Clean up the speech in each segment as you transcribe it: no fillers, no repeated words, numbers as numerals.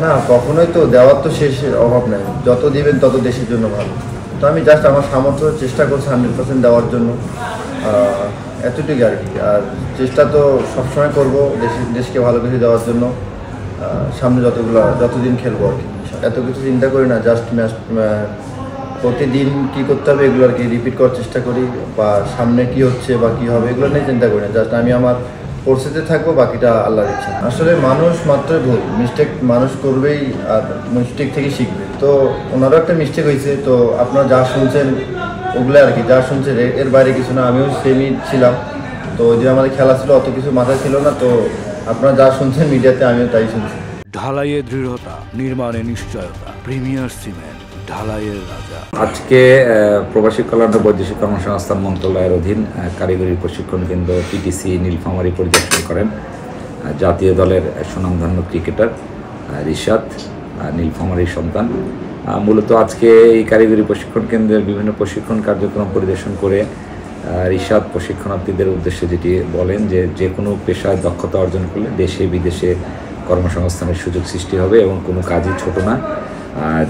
না, কখনোই তো দেওয়ার তো শেষের অভাব নাই, যত দিবেন তত দেশের জন্য ভালো। তো আমি জাস্ট আমার সামর্থ্য চেষ্টা করছি 100% দেওয়ার জন্য, এতটুকু আর কি। আর চেষ্টা তো সবসময় করবো দেশকে ভালো কিছু দেওয়ার জন্য। সামনে যতদিন খেলবো আর কি, এত কিছু চিন্তা করি না, জাস্ট ম্যাচ প্রতিদিন কী করতে হবে এগুলো আর কি রিপিট করার চেষ্টা করি, বা সামনে কি হচ্ছে বা কী হবে এগুলো নিয়ে চিন্তা করি না, জাস্ট আমি আমার পরিস্থিতিতে থাকবো, বাকিটা আল্লাহর ইচ্ছা। আসলে মানুষ মাত্রই ভুল, মিস্টেক মানুষ করবেই, আর মিস্টেক থেকে শিখবে। তো ওনারও একটা মিস্টেক হয়েছে, তো আপনারা যা শুনছেন ওগুলো আর কি, যা শুনছেন এর বাইরে কিছু না। আমিও সেমই ছিলাম, তো ওই দিন আমাদের খেলা ছিল, অত কিছু মাথায় ছিল না। তো আপনারা যা শুনছেন মিডিয়াতে আমিও তাই শুনছি। ঢালাইয়ে দৃঢ়তা, নির্মাণে নিশ্চয়তা, প্রিমিয়ার সিমেন্ট, ঢালাইয়ের রাজা। আজকে প্রবাসী কল্যাণ ও বৈদেশিক কর্মসংস্থান মন্ত্রণালয়ের অধীন কারিগরি প্রশিক্ষণ কেন্দ্র পিটিসি নীলফামারী পরিদর্শন করেন জাতীয় দলের সুনামধন্য ক্রিকেটার রিশাদ, নীলফামারীর সন্তান। মূলত আজকে এই কারিগরি প্রশিক্ষণ কেন্দ্রের বিভিন্ন প্রশিক্ষণ কার্যক্রম পরিদর্শন করে রিশাদ প্রশিক্ষণার্থীদের উদ্দেশ্যে যেটি বলেন যে কোনো পেশায় দক্ষতা অর্জন করলে দেশে বিদেশে কর্মসংস্থানের সুযোগ সৃষ্টি হবে এবং কোনো কাজই ছোট না।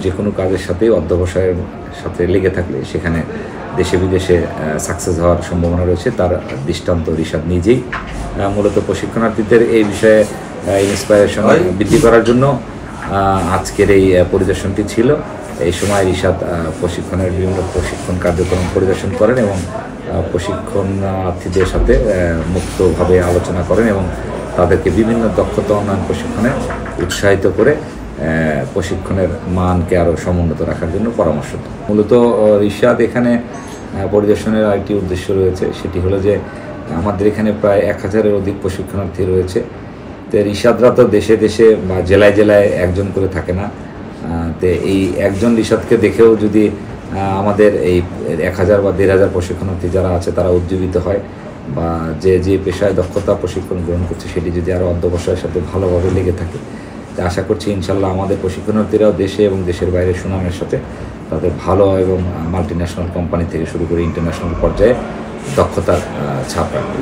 যে কোনো কাজের সাথেই অধ্যবসায়ের সাথে লেগে থাকলে সেখানে দেশে বিদেশে সাকসেস হওয়ার সম্ভাবনা রয়েছে, তার দৃষ্টান্ত রিশাদ নিজেই। মূলত প্রশিক্ষণার্থীদের এই বিষয়ে ইন্সপায়ারেশন বৃদ্ধি করার জন্য আজকের এই পরিদর্শনটি ছিল। এই সময় রিশাদ প্রশিক্ষণের বিভিন্ন প্রশিক্ষণ কার্যক্রম পরিদর্শন করেন এবং প্রশিক্ষণার্থীদের সাথে মুক্তভাবে আলোচনা করেন এবং তাদেরকে বিভিন্ন দক্ষতা উন্নয়ন প্রশিক্ষণে উৎসাহিত করে প্রশিক্ষণের মানকে আরও সমুন্নত রাখার জন্য পরামর্শ দেন। মূলত রিশাদ এখানে পরিদর্শনের আরেকটি উদ্দেশ্য রয়েছে, সেটি হলো যে আমাদের এখানে প্রায় 1000-এর অধিক প্রশিক্ষণার্থী রয়েছে। তো রিশাদরা তো দেশে দেশে বা জেলায় জেলায় একজন করে থাকে না। তো এই একজন রিশাদকে দেখেও যদি আমাদের এই 1000 বা 1500 প্রশিক্ষণার্থী যারা আছে তারা উজ্জীবিত হয়, বা যে পেশায় দক্ষতা প্রশিক্ষণ গ্রহণ করছে সেটি যদি আরও অধ্যবসায়ের সাথে ভালোভাবে লেগে থাকে, তা আশা করছি ইনশাল্লাহ আমাদের প্রশিক্ষণার্থীরাও দেশে এবং দেশের বাইরে সুনামের সাথে তাদের ভালো এবং মাল্টি ন্যাশনাল কোম্পানি থেকে শুরু করে ইন্টারন্যাশনাল পর্যায়ে দক্ষতার ছাপ রাখবে।